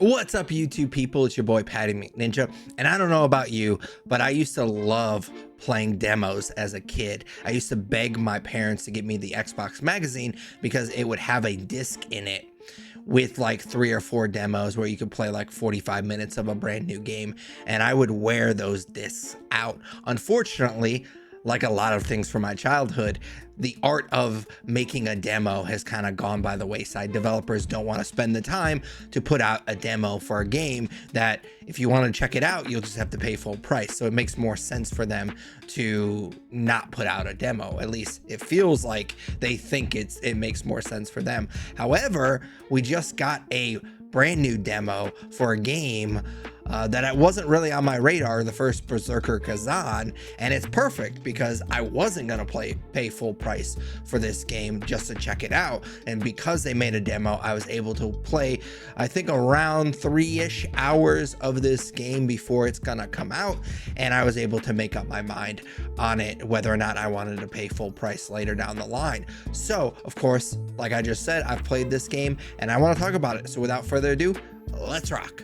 What's up, YouTube people? It's your boy Patty McNinja, and I don't know about you, but I used to love playing demos as a kid. I used to beg my parents to get me the Xbox magazine because it would have a disc in it with like 3 or 4 demos where you could play like 45 minutes of a brand new game, and I would wear those discs out. Unfortunately, like a lot of things from my childhood, the art of making a demo has kind of gone by the wayside. Developers don't want to spend the time to put out a demo for a game that if you want to check it out, you'll just have to pay full price. So it makes more sense for them to not put out a demo. At least it feels like they think it makes more sense for them. However, we just got a brand new demo for a game that wasn't really on my radar, the First Berserker Khazan, and it's perfect because I wasn't gonna pay full price for this game just to check it out, and because they made a demo, I was able to play, I think, around 3-ish hours of this game before it's gonna come out, and I was able to make up my mind on it whether or not I wanted to pay full price later down the line. So, of course, like I just said, I've played this game and I want to talk about it. So without further ado, let's rock.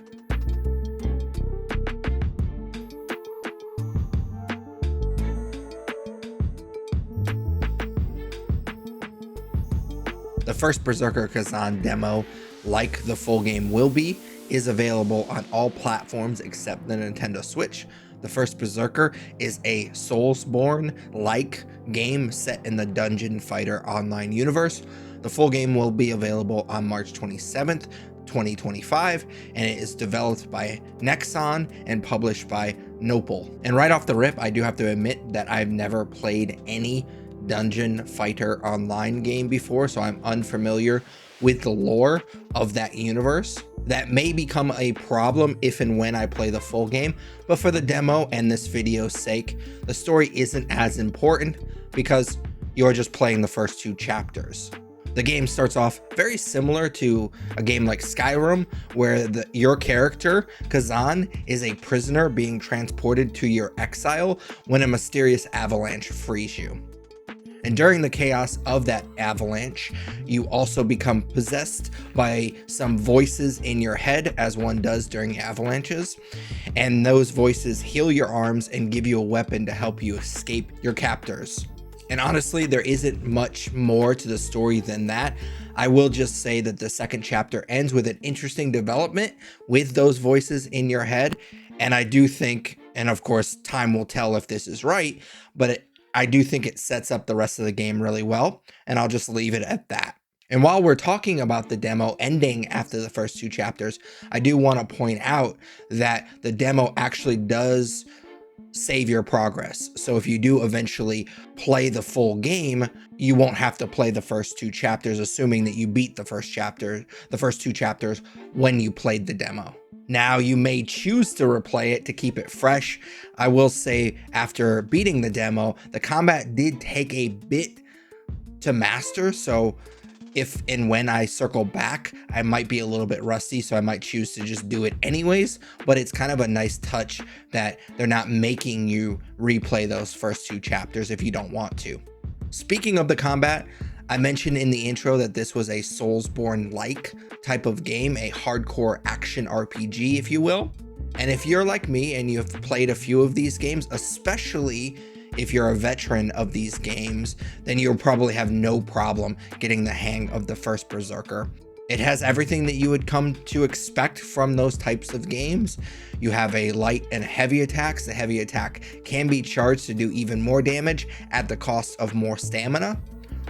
The First Berserker Khazan demo, like the full game will be, is available on all platforms except the Nintendo Switch. The First Berserker is a Soulsborne-like game set in the Dungeon Fighter Online universe. The full game will be available on March 27th, 2025, and it is developed by Nexon and published by Nopal. And right off the rip, I do have to admit that I've never played any Dungeon Fighter Online game before, so I'm unfamiliar with the lore of that universe. That may become a problem if and when I play the full game, but for the demo and this video's sake, the story isn't as important because you're just playing the first 2 chapters. The game starts off very similar to a game like Skyrim, where your character, Khazan, is a prisoner being transported to your exile when a mysterious avalanche frees you. And during the chaos of that avalanche, you also become possessed by some voices in your head, as one does during avalanches. And those voices heal your arms and give you a weapon to help you escape your captors. And honestly, there isn't much more to the story than that. I will just say that the second chapter ends with an interesting development with those voices in your head. And I do think, and of course, time will tell if this is right, but I do think it sets up the rest of the game really well, and I'll just leave it at that. And while we're talking about the demo ending after the first 2 chapters, I do want to point out that the demo actually does save your progress. So if you do eventually play the full game, you won't have to play the first 2 chapters, assuming that you beat the first 2 chapters when you played the demo. Now, you may choose to replay it to keep it fresh. I will say, after beating the demo, the combat did take a bit to master, so if and when I circle back, I might be a little bit rusty, so I might choose to just do it anyways, but it's kind of a nice touch that they're not making you replay those first 2 chapters if you don't want to. Speaking of the combat, I mentioned in the intro that this was a Soulsborne-like type of game, a hardcore action RPG, if you will. And if you're like me and you've played a few of these games, especially if you're a veteran of these games, then you'll probably have no problem getting the hang of the First Berserker. It has everything that you would come to expect from those types of games. You have a light and heavy attacks. The heavy attack can be charged to do even more damage at the cost of more stamina.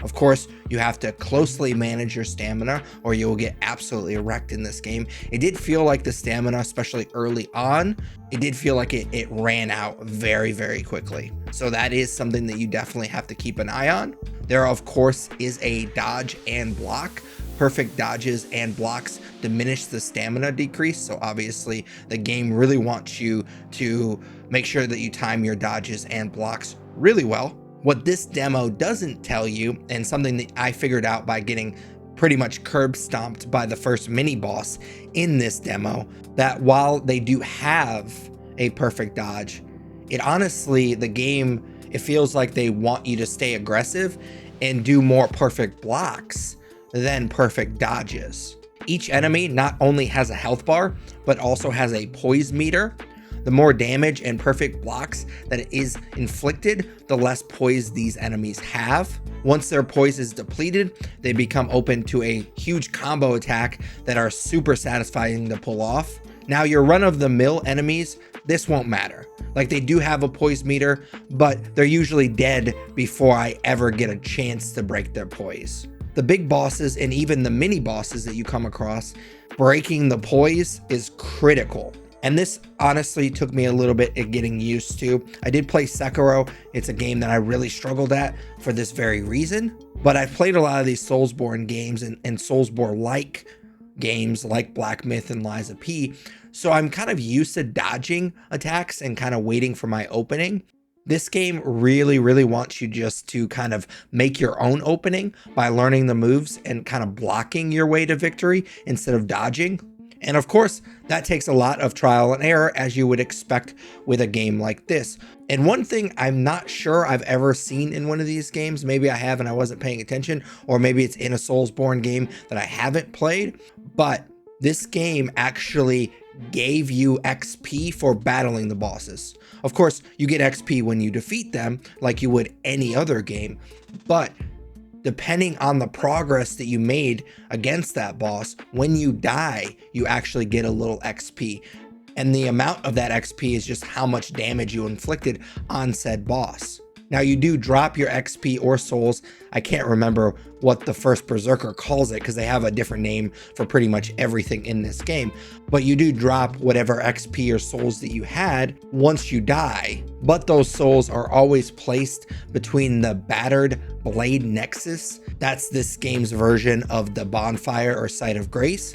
Of course, you have to closely manage your stamina or you will get absolutely wrecked in this game. It did feel like the stamina, especially early on, it did feel like it ran out very, very quickly. So that is something that you definitely have to keep an eye on. There, of course, is a dodge and block. Perfect dodges and blocks diminish the stamina decrease. So obviously the game really wants you to make sure that you time your dodges and blocks really well. What this demo doesn't tell you, and something that I figured out by getting pretty much curb stomped by the first mini boss in this demo, that while they do have a perfect dodge, it honestly, the game, it feels like they want you to stay aggressive and do more perfect blocks than perfect dodges. Each enemy not only has a health bar, but also has a poise meter. The more damage and perfect blocks that is inflicted, the less poise these enemies have. Once their poise is depleted, they become open to a huge combo attack that are super satisfying to pull off. Now, your run-of-the-mill enemies, this won't matter. Like, they do have a poise meter, but they're usually dead before I ever get a chance to break their poise. The big bosses and even the mini bosses that you come across, breaking the poise is critical. And this honestly took me a little bit at getting used to. I did play Sekiro. It's a game that I really struggled at for this very reason. But I've played a lot of these Soulsborne games and Soulsborne-like games like Black Myth and Lies of P. So I'm kind of used to dodging attacks and kind of waiting for my opening. This game really, really wants you just to kind of make your own opening by learning the moves and kind of blocking your way to victory instead of dodging. And of course, that takes a lot of trial and error, as you would expect with a game like this. And one thing I'm not sure I've ever seen in one of these games, maybe I have and I wasn't paying attention, or maybe it's in a Soulsborne game that I haven't played, but this game actually gave you XP for battling the bosses. Of course, you get XP when you defeat them like you would any other game, but depending on the progress that you made against that boss, when you die, you actually get a little XP. And the amount of that XP is just how much damage you inflicted on said boss. Now, you do drop your XP or souls. I can't remember what the First Berserker calls it because they have a different name for pretty much everything in this game. But you do drop whatever XP or souls that you had once you die. But those souls are always placed between the battered blade nexus. That's this game's version of the bonfire or site of grace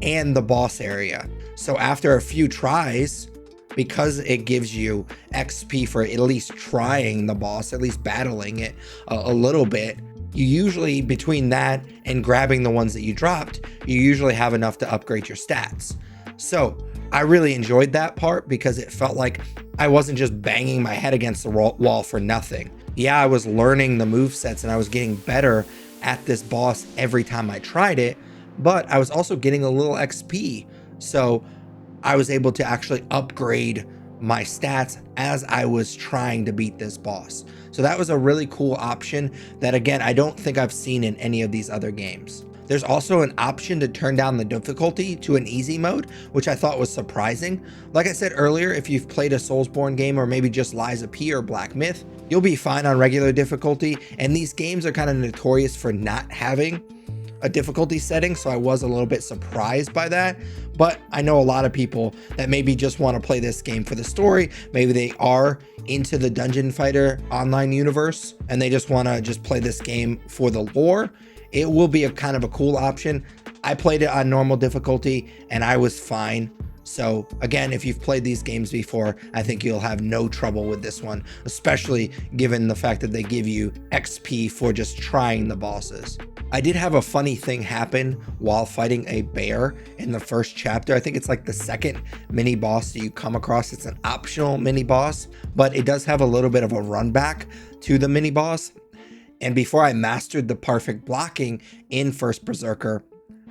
and the boss area. So after a few tries, because it gives you XP for at least trying the boss, at least battling it a little bit, you usually, between that and grabbing the ones that you dropped, you usually have enough to upgrade your stats. So I really enjoyed that part because it felt like I wasn't just banging my head against the wall for nothing. Yeah, I was learning the movesets and I was getting better at this boss every time I tried it, but I was also getting a little XP. So I was able to actually upgrade my stats as I was trying to beat this boss. So that was a really cool option that, again, I don't think I've seen in any of these other games. There's also an option to turn down the difficulty to an easy mode, which I thought was surprising. Like I said earlier, if you've played a Soulsborne game or maybe just Lies of P or Black Myth, you'll be fine on regular difficulty. And these games are kind of notorious for not having a difficulty setting, so I was a little bit surprised by that. But I know a lot of people that maybe just want to play this game for the story. Maybe they are into the Dungeon Fighter online universe and they just want to just play this game for the lore. It will be a kind of a cool option. I played it on normal difficulty and I was fine. So again, if you've played these games before, I think you'll have no trouble with this one, especially given the fact that they give you XP for just trying the bosses. I did have a funny thing happen while fighting a bear in the first chapter. I think it's like the second mini boss that you come across. It's an optional mini boss, but it does have a little bit of a run back to the mini boss. And before I mastered the perfect blocking in First Berserker,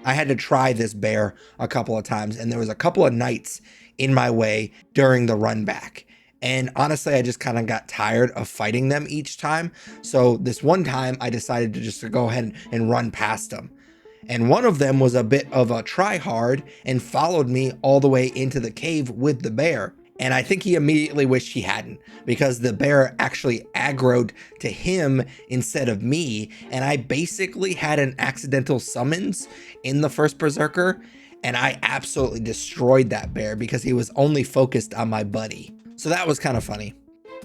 I had to try this bear a couple of times, and there was a couple of knights in my way during the run back. And honestly, I just kind of got tired of fighting them each time. So this one time I decided to just go ahead and run past them. And one of them was a bit of a try hard and followed me all the way into the cave with the bear. And I think he immediately wished he hadn't, because the bear actually aggroed to him instead of me. And I basically had an accidental summons in the First Berserker, and I absolutely destroyed that bear because he was only focused on my buddy. So that was kind of funny.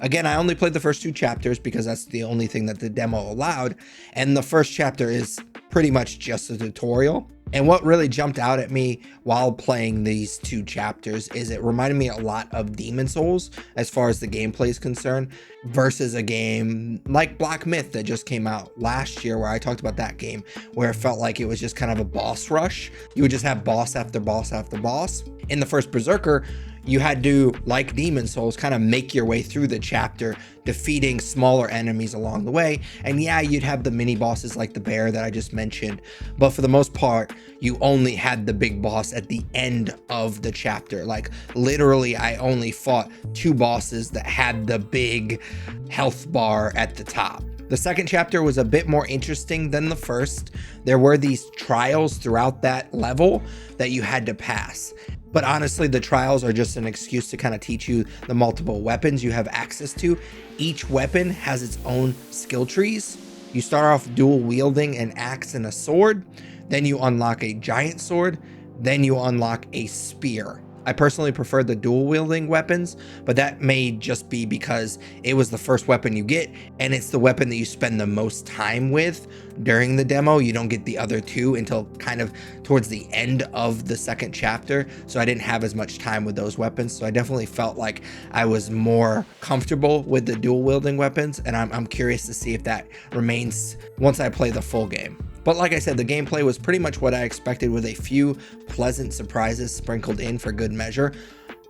Again, I only played the first 2 chapters because that's the only thing that the demo allowed. And the first chapter is pretty much just a tutorial. And what really jumped out at me while playing these 2 chapters is it reminded me a lot of Demon Souls as far as the gameplay is concerned, versus a game like Black Myth that just came out last year, where I talked about that game, where it felt like it was just kind of a boss rush. You would just have boss after boss after boss. In the First Berserker, you had to, like Demon Souls, kind of make your way through the chapter, defeating smaller enemies along the way. And yeah, you'd have the mini bosses like the bear that I just mentioned, but for the most part, you only had the big boss at the end of the chapter. Like literally, I only fought 2 bosses that had the big health bar at the top. The second chapter was a bit more interesting than the first. There were these trials throughout that level that you had to pass. But honestly, the trials are just an excuse to kind of teach you the multiple weapons you have access to. Each weapon has its own skill trees. You start off dual wielding an axe and a sword, then you unlock a giant sword, then you unlock a spear. I personally prefer the dual wielding weapons, but that may just be because it was the first weapon you get and it's the weapon that you spend the most time with during the demo. You don't get the other 2 until kind of towards the end of the second chapter. So I didn't have as much time with those weapons. So I definitely felt like I was more comfortable with the dual wielding weapons. And I'm curious to see if that remains once I play the full game. But like I said, the gameplay was pretty much what I expected, with a few pleasant surprises sprinkled in for good measure.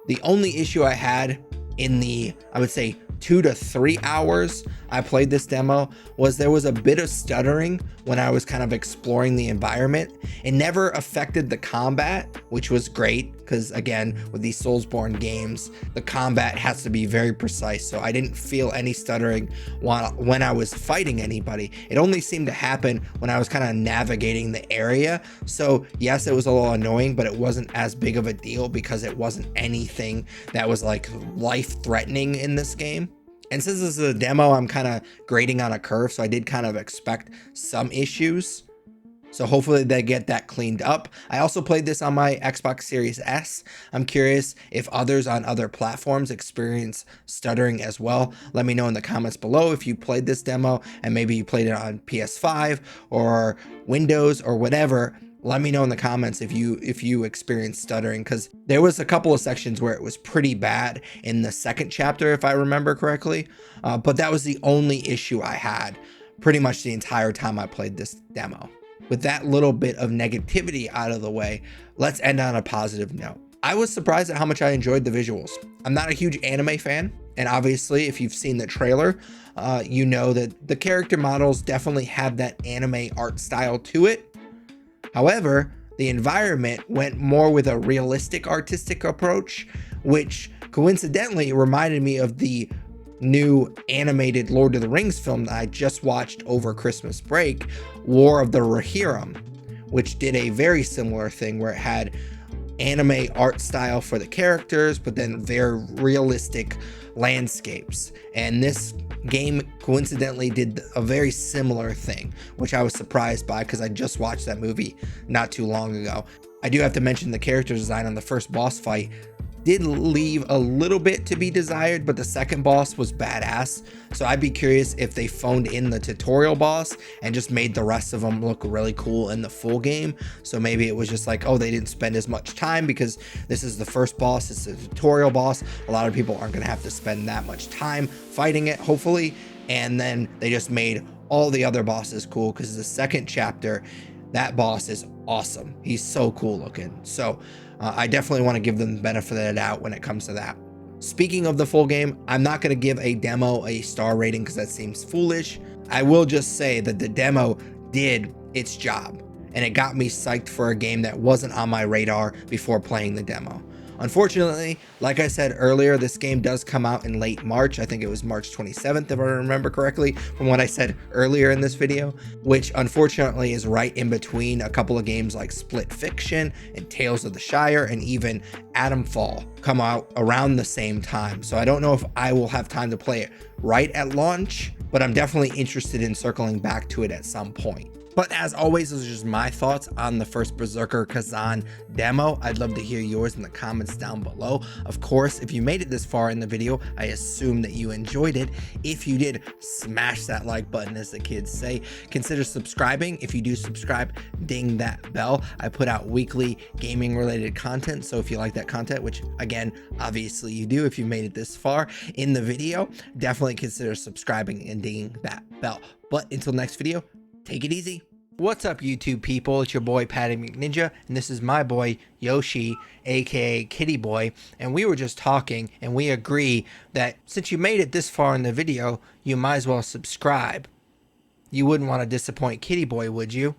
The only issue I had in the, I would say, 2 to 3 hours I played this demo was there was a bit of stuttering when I was kind of exploring the environment. It never affected the combat, which was great, because again, with these Soulsborne games, the combat has to be very precise. So I didn't feel any stuttering when I was fighting anybody. It only seemed to happen when I was kind of navigating the area. So yes, it was a little annoying, but it wasn't as big of a deal because it wasn't anything that was like life-threatening in this game. And since this is a demo, I'm kind of grading on a curve, so I did kind of expect some issues. So hopefully they get that cleaned up. I also played this on my Xbox Series S. I'm curious if others on other platforms experience stuttering as well. Let me know in the comments below if you played this demo and maybe you played it on PS5 or Windows or whatever. Let me know in the comments if you experienced stuttering, because there was a couple of sections where it was pretty bad in the second chapter, if I remember correctly. But that was the only issue I had pretty much the entire time I played this demo. With that little bit of negativity out of the way, let's end on a positive note. I was surprised at how much I enjoyed the visuals. I'm not a huge anime fan, and obviously if you've seen the trailer, you know that the character models definitely have that anime art style to it. However, the environment went more with a realistic artistic approach, which coincidentally reminded me of the new animated Lord of the Rings film that I just watched over Christmas break, War of the Rohirrim, which did a very similar thing where it had anime art style for the characters, but then very realistic landscapes. And this game coincidentally did a very similar thing, which I was surprised by because I just watched that movie not too long ago. I do have to mention the character design on the first boss fight did leave a little bit to be desired, but the second boss was badass. So I'd be curious if they phoned in the tutorial boss and just made the rest of them look really cool in the full game. So maybe it was just like, oh, they didn't spend as much time because this is the first boss, it's a tutorial boss. A lot of people aren't gonna have to spend that much time fighting it, hopefully. And then they just made all the other bosses cool, because the second chapter, that boss is awesome. He's so cool looking. So I definitely want to give them the benefit of the doubt when it comes to that. Speaking of the full game, I'm not going to give a demo a star rating because that seems foolish. I will just say that the demo did its job, and it got me psyched for a game that wasn't on my radar before playing the demo. Unfortunately, like I said earlier, this game does come out in late March. I think it was March 27th, if I remember correctly, from what I said earlier in this video, which unfortunately is right in between a couple of games like Split Fiction and Tales of the Shire and even Atomfall come out around the same time. So I don't know if I will have time to play it right at launch, but I'm definitely interested in circling back to it at some point. But as always, those are just my thoughts on the First Berserker Khazan demo. I'd love to hear yours in the comments down below. Of course, if you made it this far in the video, I assume that you enjoyed it. If you did, smash that like button, as the kids say. Consider subscribing. If you do subscribe, ding that bell. I put out weekly gaming related content, so if you like that content, which again, obviously you do if you made it this far in the video, definitely consider subscribing and dinging that bell. But until next video, take it easy. What's up, YouTube people? It's your boy Patty McNinja, and this is my boy Yoshi, aka Kitty Boy. And we were just talking, and we agree that since you made it this far in the video, you might as well subscribe. You wouldn't want to disappoint Kitty Boy, would you?